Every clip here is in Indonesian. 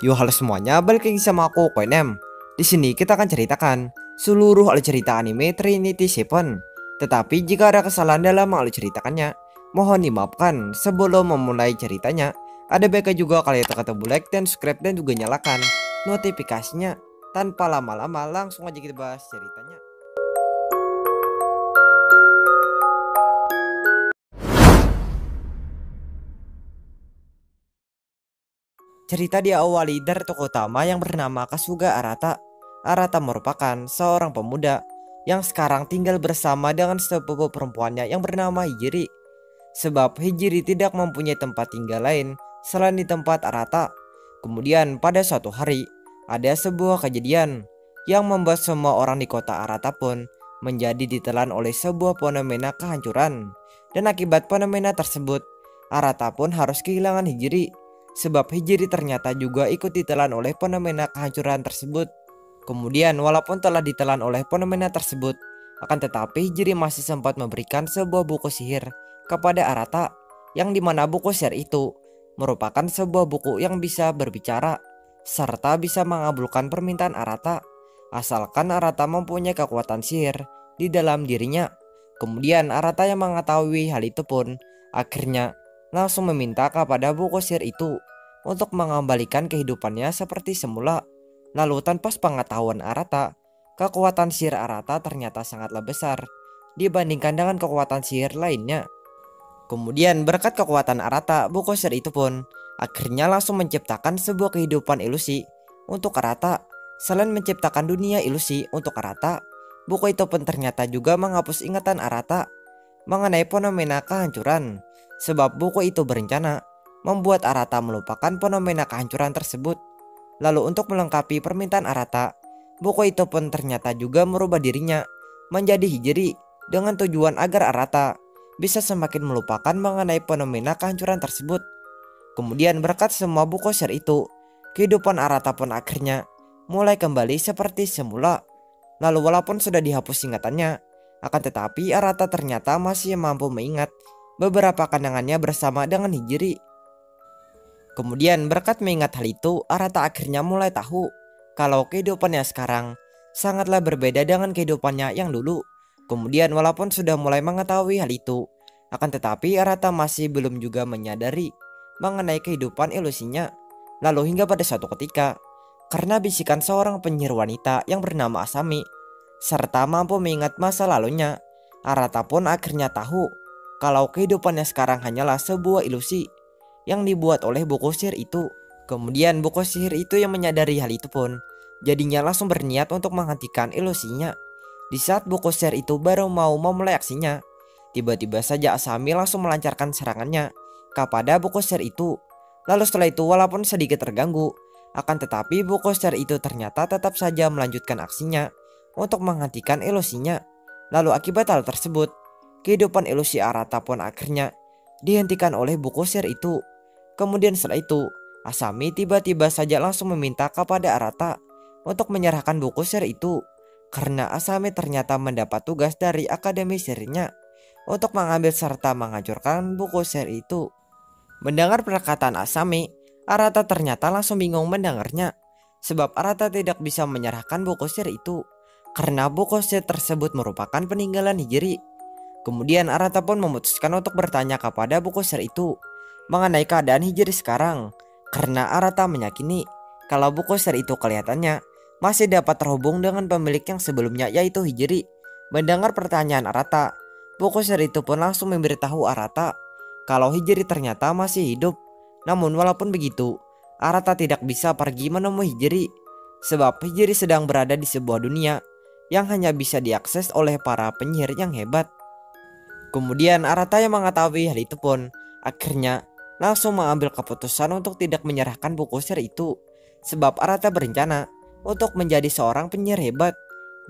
Yo halo semuanya, balik lagi sama aku Koinem. Di sini kita akan ceritakan seluruh alur cerita anime Trinity Seven. Tetapi jika ada kesalahan dalam alur ceritakannya, mohon dimaafkan. Sebelum memulai ceritanya, ada baiknya juga kalian tekan tombol like dan subscribe dan juga nyalakan notifikasinya. Tanpa lama-lama langsung aja kita bahas ceritanya. Cerita diawali dari tokoh utama yang bernama Kasuga Arata. Arata merupakan seorang pemuda yang sekarang tinggal bersama dengan sepupu perempuannya yang bernama Hijiri. Sebab Hijiri tidak mempunyai tempat tinggal lain selain di tempat Arata. Kemudian pada suatu hari ada sebuah kejadian yang membuat semua orang di kota Arata pun menjadi ditelan oleh sebuah fenomena kehancuran. Dan akibat fenomena tersebut, Arata pun harus kehilangan Hijiri. Sebab Hijiri ternyata juga ikut ditelan oleh fenomena kehancuran tersebut. Kemudian walaupun telah ditelan oleh fenomena tersebut, akan tetapi Hijiri masih sempat memberikan sebuah buku sihir kepada Arata, yang dimana buku sihir itu merupakan sebuah buku yang bisa berbicara serta bisa mengabulkan permintaan Arata, asalkan Arata mempunyai kekuatan sihir di dalam dirinya. Kemudian Arata yang mengetahui hal itu pun akhirnya langsung meminta kepada buku sihir itu untuk mengembalikan kehidupannya seperti semula. Lalu tanpa sepengetahuan Arata, kekuatan sihir Arata ternyata sangatlah besar dibandingkan dengan kekuatan sihir lainnya. Kemudian berkat kekuatan Arata, buku sihir itu pun akhirnya langsung menciptakan sebuah kehidupan ilusi untuk Arata. Selain menciptakan dunia ilusi untuk Arata, buku itu pun ternyata juga menghapus ingatan Arata mengenai fenomena kehancuran. Sebab buku itu berencana membuat Arata melupakan fenomena kehancuran tersebut. Lalu untuk melengkapi permintaan Arata, buku itu pun ternyata juga merubah dirinya menjadi Hijiri dengan tujuan agar Arata bisa semakin melupakan mengenai fenomena kehancuran tersebut. Kemudian berkat semua buku sihir itu, kehidupan Arata pun akhirnya mulai kembali seperti semula. Lalu walaupun sudah dihapus ingatannya, akan tetapi Arata ternyata masih mampu mengingat beberapa kenangannya bersama dengan Hijiri. Kemudian berkat mengingat hal itu, Arata akhirnya mulai tahu kalau kehidupannya sekarang sangatlah berbeda dengan kehidupannya yang dulu. Kemudian walaupun sudah mulai mengetahui hal itu, akan tetapi Arata masih belum juga menyadari mengenai kehidupan ilusinya. Lalu hingga pada suatu ketika, karena bisikan seorang penyihir wanita yang bernama Asami serta mampu mengingat masa lalunya, Arata pun akhirnya tahu kalau kehidupannya sekarang hanyalah sebuah ilusi yang dibuat oleh buku sihir itu. Kemudian buku sihir itu yang menyadari hal itu pun jadinya langsung berniat untuk menghentikan ilusinya. Di saat buku sihir itu baru mau memulai aksinya, tiba-tiba saja Asami langsung melancarkan serangannya kepada buku sihir itu. Lalu setelah itu walaupun sedikit terganggu, akan tetapi buku sihir itu ternyata tetap saja melanjutkan aksinya untuk menghentikan ilusinya. Lalu akibat hal tersebut, kehidupan ilusi Arata pun akhirnya dihentikan oleh buku sihir itu. Kemudian setelah itu, Asami tiba-tiba saja langsung meminta kepada Arata untuk menyerahkan buku sihir itu, karena Asami ternyata mendapat tugas dari akademi sihirnya untuk mengambil serta menghancurkan buku sihir itu. Mendengar perkataan Asami, Arata ternyata langsung bingung mendengarnya, sebab Arata tidak bisa menyerahkan buku sihir itu karena buku sihir tersebut merupakan peninggalan Hijiri. Kemudian Arata pun memutuskan untuk bertanya kepada buku sihir itu mengenai keadaan Hijiri sekarang, karena Arata meyakini kalau buku sihir itu kelihatannya masih dapat terhubung dengan pemilik yang sebelumnya, yaitu Hijiri. Mendengar pertanyaan Arata, buku sihir itu pun langsung memberitahu Arata kalau Hijiri ternyata masih hidup. Namun walaupun begitu, Arata tidak bisa pergi menemui Hijiri, sebab Hijiri sedang berada di sebuah dunia yang hanya bisa diakses oleh para penyihir yang hebat. Kemudian Arata yang mengetahui hal itu pun akhirnya langsung mengambil keputusan untuk tidak menyerahkan buku sihir itu, sebab Arata berencana untuk menjadi seorang penyihir hebat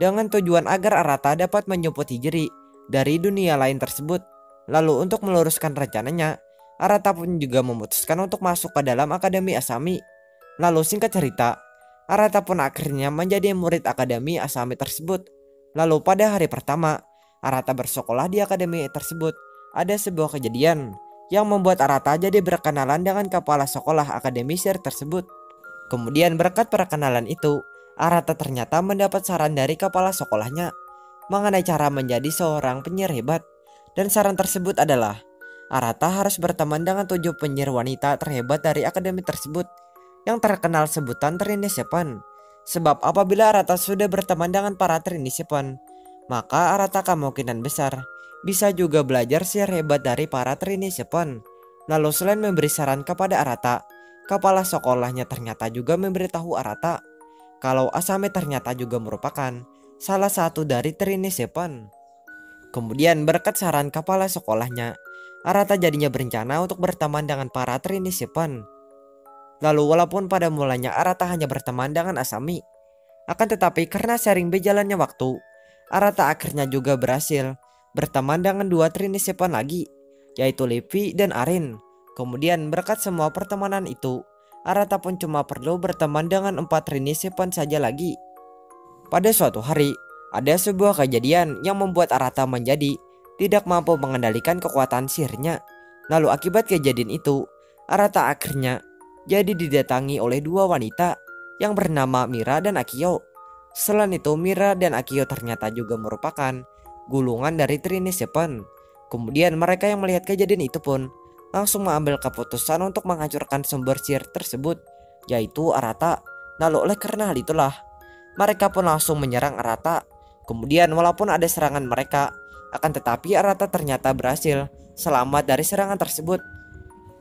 dengan tujuan agar Arata dapat menjemput Hijiri dari dunia lain tersebut. Lalu untuk meluruskan rencananya, Arata pun juga memutuskan untuk masuk ke dalam akademi Asami. Lalu singkat cerita, Arata pun akhirnya menjadi murid akademi Asami tersebut. Lalu pada hari pertama Arata bersekolah di akademi tersebut, ada sebuah kejadian yang membuat Arata jadi berkenalan dengan kepala sekolah akademi sihir tersebut. Kemudian berkat perkenalan itu, Arata ternyata mendapat saran dari kepala sekolahnya mengenai cara menjadi seorang penyihir hebat. Dan saran tersebut adalah Arata harus berteman dengan 7 penyihir wanita terhebat dari akademi tersebut yang terkenal sebutan Trini Seven. Sebab apabila Arata sudah berteman dengan para Trini Seven, maka Arata kemungkinan besar bisa juga belajar sihir hebat dari para Trini Seven. Lalu selain memberi saran kepada Arata, kepala sekolahnya ternyata juga memberitahu Arata kalau Asame ternyata juga merupakan salah satu dari Trini Seven. Kemudian berkat saran kepala sekolahnya, Arata jadinya berencana untuk berteman dengan para Trini Seven. Lalu walaupun pada mulanya Arata hanya berteman dengan Asami, akan tetapi karena sering berjalannya waktu, Arata akhirnya juga berhasil berteman dengan 2 Trini Seven lagi, yaitu Levi dan Arin. Kemudian berkat semua pertemanan itu, Arata pun cuma perlu berteman dengan 4 Trini Seven saja lagi. Pada suatu hari, ada sebuah kejadian yang membuat Arata menjadi tidak mampu mengendalikan kekuatan sihirnya. Lalu akibat kejadian itu, Arata akhirnya jadi didatangi oleh 2 wanita yang bernama Mira dan Akio. Selain itu, Mira dan Akio ternyata juga merupakan gulungan dari Trini Seven. Kemudian mereka yang melihat kejadian itu pun langsung mengambil keputusan untuk menghancurkan sumber sihir tersebut, yaitu Arata. Lalu oleh karena hal itulah, mereka pun langsung menyerang Arata. Kemudian walaupun ada serangan mereka, akan tetapi Arata ternyata berhasil selamat dari serangan tersebut.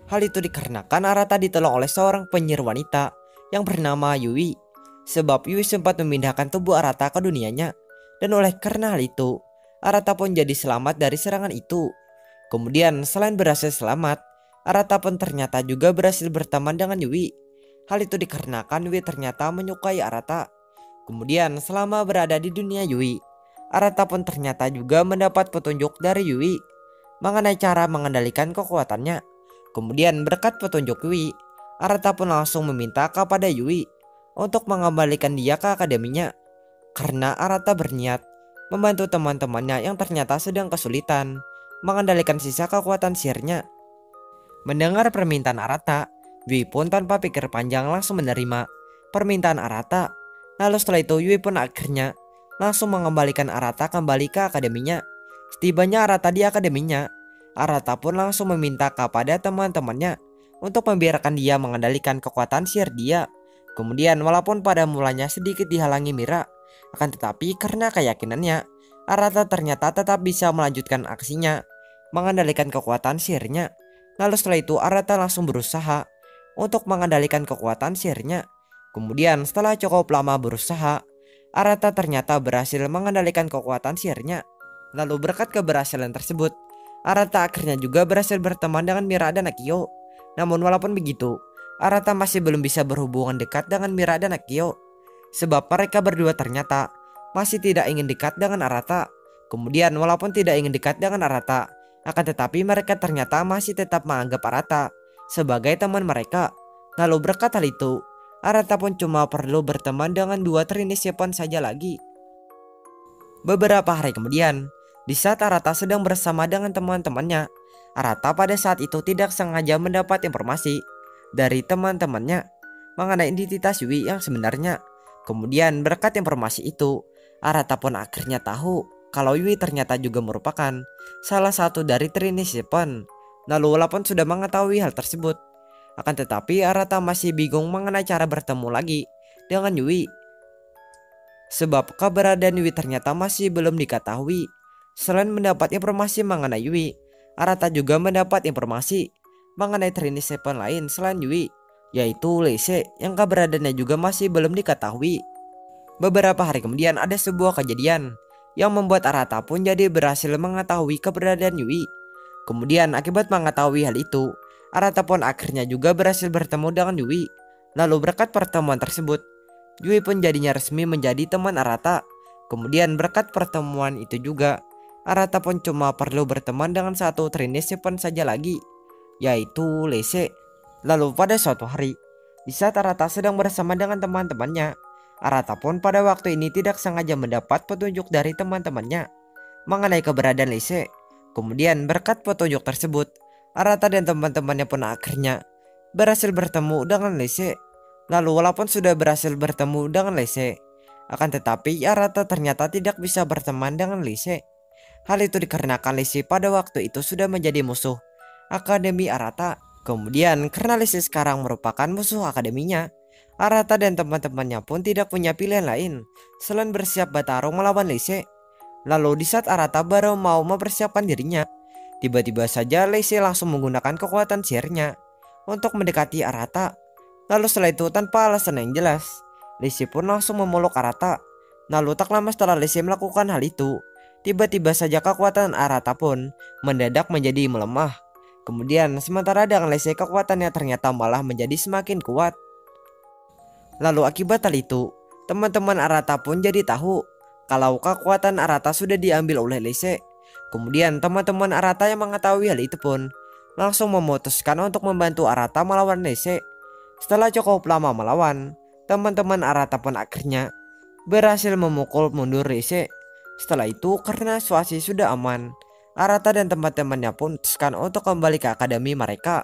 Hal itu dikarenakan Arata ditolong oleh seorang penyihir wanita yang bernama Yui. Sebab Yui sempat memindahkan tubuh Arata ke dunianya. Dan oleh karena hal itu, Arata pun jadi selamat dari serangan itu. Kemudian selain berhasil selamat, Arata pun ternyata juga berhasil berteman dengan Yui. Hal itu dikarenakan Yui ternyata menyukai Arata. Kemudian selama berada di dunia Yui, Arata pun ternyata juga mendapat petunjuk dari Yui mengenai cara mengendalikan kekuatannya. Kemudian berkat petunjuk Yui, Arata pun langsung meminta kepada Yui untuk mengembalikan dia ke akademinya. Karena Arata berniat membantu teman-temannya yang ternyata sedang kesulitan mengendalikan sisa kekuatan sihirnya. Mendengar permintaan Arata, Yui pun tanpa pikir panjang langsung menerima permintaan Arata. Lalu setelah itu Yui pun akhirnya langsung mengembalikan Arata kembali ke akademinya. Setibanya Arata di akademinya, Arata pun langsung meminta kepada teman-temannya untuk membiarkan dia mengendalikan kekuatan sihir dia. Kemudian walaupun pada mulanya sedikit dihalangi Mira, akan tetapi karena keyakinannya, Arata ternyata tetap bisa melanjutkan aksinya mengendalikan kekuatan sihirnya. Lalu setelah itu Arata langsung berusaha untuk mengendalikan kekuatan sihirnya. Kemudian setelah cukup lama berusaha, Arata ternyata berhasil mengendalikan kekuatan sihirnya. Lalu berkat keberhasilan tersebut, Arata akhirnya juga berhasil berteman dengan Mira dan Akio. Namun walaupun begitu, Arata masih belum bisa berhubungan dekat dengan Mira dan Akio. Sebab mereka berdua ternyata masih tidak ingin dekat dengan Arata. Kemudian walaupun tidak ingin dekat dengan Arata, akan tetapi mereka ternyata masih tetap menganggap Arata sebagai teman mereka. Lalu berkat hal itu, Arata pun cuma perlu berteman dengan 2 Trini Seven saja lagi. Beberapa hari kemudian, di saat Arata sedang bersama dengan teman-temannya, Arata pada saat itu tidak sengaja mendapat informasi dari teman-temannya mengenai identitas Yui yang sebenarnya. Kemudian berkat informasi itu, Arata pun akhirnya tahu kalau Yui ternyata juga merupakan salah satu dari Trini Seven. Lalu walaupun sudah mengetahui hal tersebut, akan tetapi Arata masih bingung mengenai cara bertemu lagi dengan Yui. Sebab keberadaan Yui ternyata masih belum diketahui. Selain mendapat informasi mengenai Yui, Arata juga mendapat informasi mengenai Trini Seven lain selain Yui, yaitu Lise yang keberadaannya juga masih belum diketahui. Beberapa hari kemudian ada sebuah kejadian yang membuat Arata pun jadi berhasil mengetahui keberadaan Yui. Kemudian akibat mengetahui hal itu, Arata pun akhirnya juga berhasil bertemu dengan Yui. Lalu berkat pertemuan tersebut, Yui pun jadinya resmi menjadi teman Arata. Kemudian berkat pertemuan itu juga, Arata pun cuma perlu berteman dengan 1 Trini Seven saja lagi, yaitu Lise. Lalu pada suatu hari, di saat Arata sedang bersama dengan teman-temannya, Arata pun pada waktu ini tidak sengaja mendapat petunjuk dari teman-temannya mengenai keberadaan Lise. Kemudian berkat petunjuk tersebut, Arata dan teman-temannya pun akhirnya berhasil bertemu dengan Lise. Lalu walaupun sudah berhasil bertemu dengan Lise, akan tetapi Arata ternyata tidak bisa berteman dengan Lise. Hal itu dikarenakan Lise pada waktu itu sudah menjadi musuh Akademi Arata. Kemudian karena Lise sekarang merupakan musuh akademinya, Arata dan teman-temannya pun tidak punya pilihan lain selain bersiap bertarung melawan Lise. Lalu di saat Arata baru mau mempersiapkan dirinya, tiba-tiba saja Lise langsung menggunakan kekuatan sihirnya untuk mendekati Arata. Lalu setelah itu tanpa alasan yang jelas, Lise pun langsung memeluk Arata. Lalu tak lama setelah Lise melakukan hal itu, tiba-tiba saja kekuatan Arata pun mendadak menjadi melemah. Kemudian sementara dengan Lise kekuatannya ternyata malah menjadi semakin kuat. Lalu akibat hal itu, teman-teman Arata pun jadi tahu kalau kekuatan Arata sudah diambil oleh Lise. Kemudian teman-teman Arata yang mengetahui hal itu pun langsung memutuskan untuk membantu Arata melawan Lise. Setelah cukup lama melawan, teman-teman Arata pun akhirnya berhasil memukul mundur Lise. Setelah itu karena situasi sudah aman, Arata dan teman-temannya pun memutuskan untuk kembali ke akademi mereka.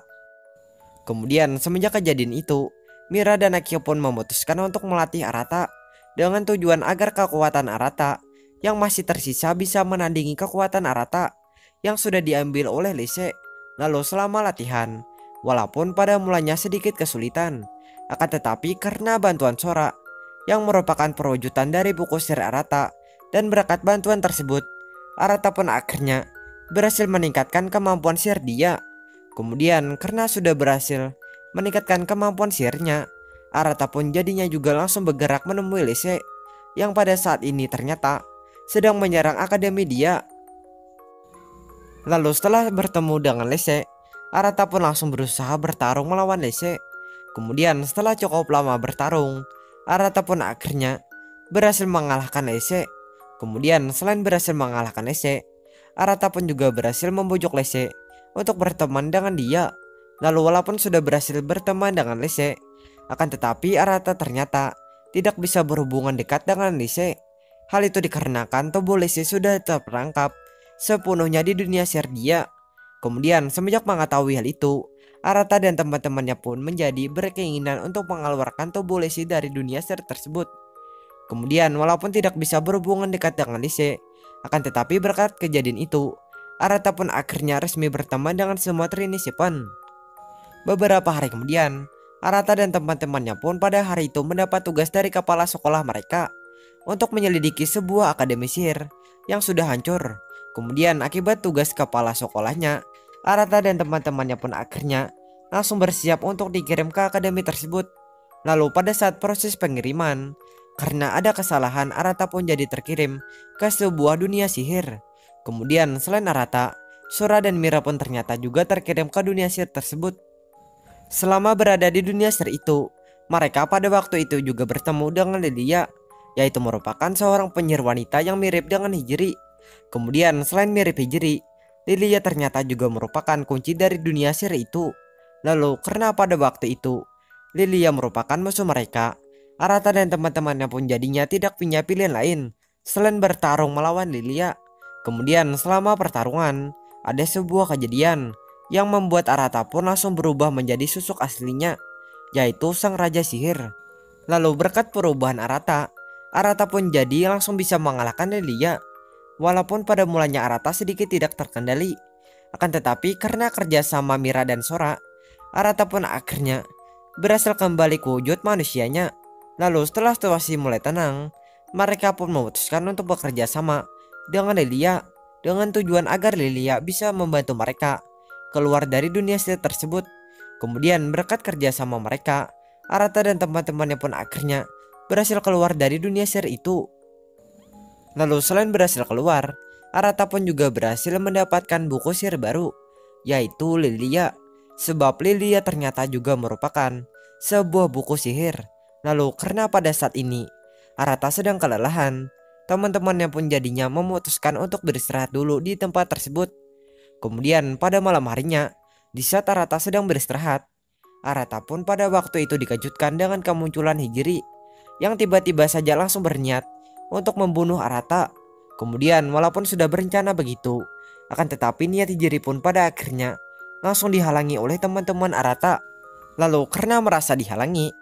Kemudian semenjak kejadian itu, Mira dan Akio pun memutuskan untuk melatih Arata dengan tujuan agar kekuatan Arata yang masih tersisa bisa menandingi kekuatan Arata yang sudah diambil oleh Lise. Lalu selama latihan, walaupun pada mulanya sedikit kesulitan, akan tetapi karena bantuan Sora yang merupakan perwujudan dari buku sihir Arata dan berkat bantuan tersebut, Arata pun akhirnya berhasil meningkatkan kemampuan sihir dia. Kemudian karena sudah berhasil meningkatkan kemampuan sihirnya, Arata pun jadinya juga langsung bergerak menemui Lise yang pada saat ini ternyata sedang menyerang akademi dia. Lalu setelah bertemu dengan Lise, Arata pun langsung berusaha bertarung melawan Lise. Kemudian setelah cukup lama bertarung, Arata pun akhirnya berhasil mengalahkan Lise. Kemudian selain berhasil mengalahkan Lise, Arata pun juga berhasil membujuk Lise untuk berteman dengan dia. Lalu walaupun sudah berhasil berteman dengan Lise, akan tetapi Arata ternyata tidak bisa berhubungan dekat dengan Lise. Hal itu dikarenakan tubuh Lise sudah terperangkap sepenuhnya di dunia sihir dia. Kemudian semenjak mengetahui hal itu, Arata dan teman-temannya pun menjadi berkeinginan untuk mengeluarkan tubuh Lise dari dunia sihir tersebut. Kemudian walaupun tidak bisa berhubungan dekat dengan Lise, akan tetapi berkat kejadian itu, Arata pun akhirnya resmi berteman dengan semua Trinity-Seven. Beberapa hari kemudian, Arata dan teman-temannya pun pada hari itu mendapat tugas dari kepala sekolah mereka untuk menyelidiki sebuah akademi sihir yang sudah hancur. Kemudian akibat tugas kepala sekolahnya, Arata dan teman-temannya pun akhirnya langsung bersiap untuk dikirim ke akademi tersebut. Lalu pada saat proses pengiriman, karena ada kesalahan, Arata pun jadi terkirim ke sebuah dunia sihir. Kemudian selain Arata, Sora dan Mira pun ternyata juga terkirim ke dunia sihir tersebut. Selama berada di dunia sihir itu, mereka pada waktu itu juga bertemu dengan Lilia, yaitu merupakan seorang penyihir wanita yang mirip dengan Hijri. Kemudian selain mirip Hijri, Lilia ternyata juga merupakan kunci dari dunia sihir itu. Lalu karena pada waktu itu Lilia merupakan musuh mereka, Arata dan teman-temannya pun jadinya tidak punya pilihan lain selain bertarung melawan Lilia. Kemudian selama pertarungan, ada sebuah kejadian yang membuat Arata pun langsung berubah menjadi susuk aslinya, yaitu sang raja sihir. Lalu berkat perubahan Arata, Arata pun jadi langsung bisa mengalahkan Lilia. Walaupun pada mulanya Arata sedikit tidak terkendali, akan tetapi karena kerjasama Mira dan Sora, Arata pun akhirnya berhasil kembali ke wujud manusianya. Lalu setelah situasi mulai tenang, mereka pun memutuskan untuk bekerja sama dengan Lilia dengan tujuan agar Lilia bisa membantu mereka keluar dari dunia sihir tersebut. Kemudian berkat kerjasama mereka, Arata dan teman-temannya pun akhirnya berhasil keluar dari dunia sihir itu. Lalu selain berhasil keluar, Arata pun juga berhasil mendapatkan buku sihir baru, yaitu Lilia. Sebab Lilia ternyata juga merupakan sebuah buku sihir. Lalu karena pada saat ini Arata sedang kelelahan, teman-temannya pun jadinya memutuskan untuk beristirahat dulu di tempat tersebut. Kemudian pada malam harinya, di saat Arata sedang beristirahat, Arata pun pada waktu itu dikejutkan dengan kemunculan Hijri yang tiba-tiba saja langsung berniat untuk membunuh Arata. Kemudian walaupun sudah berencana begitu, akan tetapi niat Hijri pun pada akhirnya langsung dihalangi oleh teman-teman Arata. Lalu karena merasa dihalangi,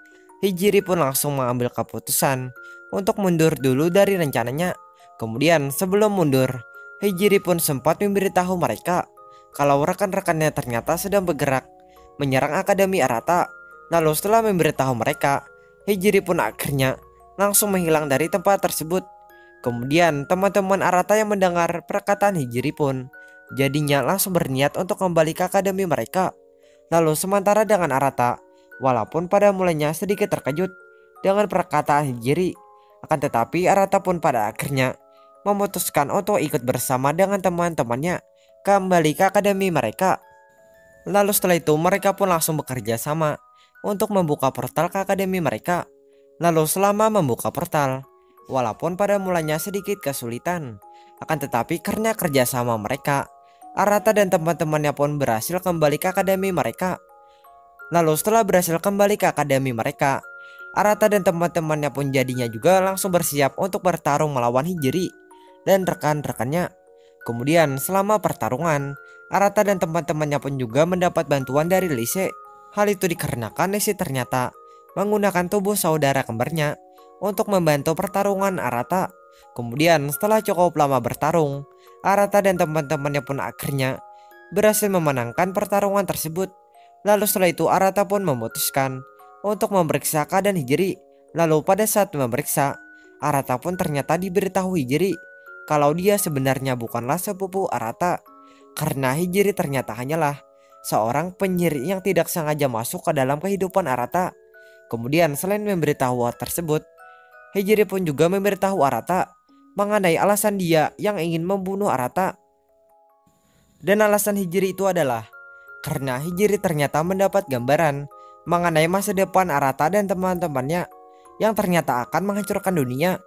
Hijiri pun langsung mengambil keputusan untuk mundur dulu dari rencananya. Kemudian sebelum mundur, Hijiri pun sempat memberitahu mereka kalau rekan-rekannya ternyata sedang bergerak menyerang Akademi Arata. Lalu setelah memberitahu mereka, Hijiri pun akhirnya langsung menghilang dari tempat tersebut. Kemudian teman-teman Arata yang mendengar perkataan Hijiri pun jadinya langsung berniat untuk kembali ke akademi mereka. Lalu sementara dengan Arata, walaupun pada mulanya sedikit terkejut dengan perkataan Hijiri, akan tetapi Arata pun pada akhirnya memutuskan untuk ikut bersama dengan teman-temannya kembali ke akademi mereka. Lalu setelah itu mereka pun langsung bekerja sama untuk membuka portal ke akademi mereka. Lalu selama membuka portal, walaupun pada mulanya sedikit kesulitan, akan tetapi karena kerjasama mereka, Arata dan teman-temannya pun berhasil kembali ke akademi mereka. Lalu setelah berhasil kembali ke akademi mereka, Arata dan teman-temannya pun jadinya juga langsung bersiap untuk bertarung melawan Hijiri dan rekan-rekannya. Kemudian selama pertarungan, Arata dan teman-temannya pun juga mendapat bantuan dari Lise. Hal itu dikarenakan Lise ternyata menggunakan tubuh saudara kembarnya untuk membantu pertarungan Arata. Kemudian setelah cukup lama bertarung, Arata dan teman-temannya pun akhirnya berhasil memenangkan pertarungan tersebut. Lalu setelah itu Arata pun memutuskan untuk memeriksa keadaan Hijiri. Lalu pada saat memeriksa, Arata pun ternyata diberitahu Hijiri kalau dia sebenarnya bukanlah sepupu Arata, karena Hijiri ternyata hanyalah seorang penyihir yang tidak sengaja masuk ke dalam kehidupan Arata. Kemudian selain memberitahu hal tersebut, Hijiri pun juga memberitahu Arata mengenai alasan dia yang ingin membunuh Arata. Dan alasan Hijiri itu adalah karena Hijiri ternyata mendapat gambaran mengenai masa depan Arata dan teman-temannya yang ternyata akan menghancurkan dunia.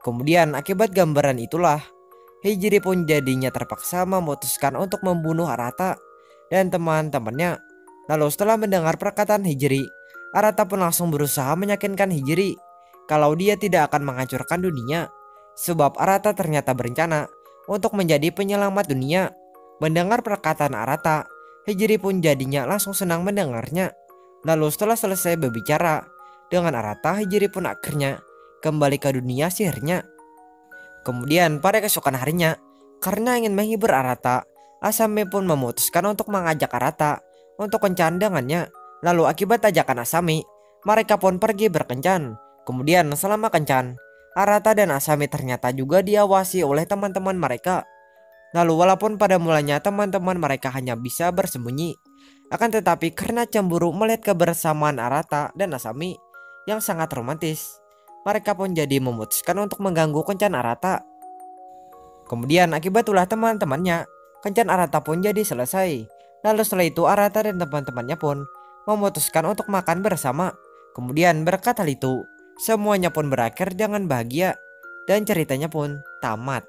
Kemudian akibat gambaran itulah Hijiri pun jadinya terpaksa memutuskan untuk membunuh Arata dan teman-temannya. Lalu setelah mendengar perkataan Hijiri, Arata pun langsung berusaha meyakinkan Hijiri kalau dia tidak akan menghancurkan dunia, sebab Arata ternyata berencana untuk menjadi penyelamat dunia. Mendengar perkataan Arata, Hijiri pun jadinya langsung senang mendengarnya. Lalu setelah selesai berbicara dengan Arata, Hijiri pun akhirnya kembali ke dunia sihirnya. Kemudian pada keesokan harinya, karena ingin menghibur Arata, Asami pun memutuskan untuk mengajak Arata untuk kencan dengannya. Lalu akibat ajakan Asami, mereka pun pergi berkencan. Kemudian selama kencan, Arata dan Asami ternyata juga diawasi oleh teman-teman mereka. Lalu walaupun pada mulanya teman-teman mereka hanya bisa bersembunyi, akan tetapi karena cemburu melihat kebersamaan Arata dan Asami yang sangat romantis, mereka pun jadi memutuskan untuk mengganggu kencan Arata. Kemudian akibat ulah teman-temannya, kencan Arata pun jadi selesai. Lalu setelah itu Arata dan teman-temannya pun memutuskan untuk makan bersama. Kemudian berkat hal itu, semuanya pun berakhir dengan bahagia dan ceritanya pun tamat.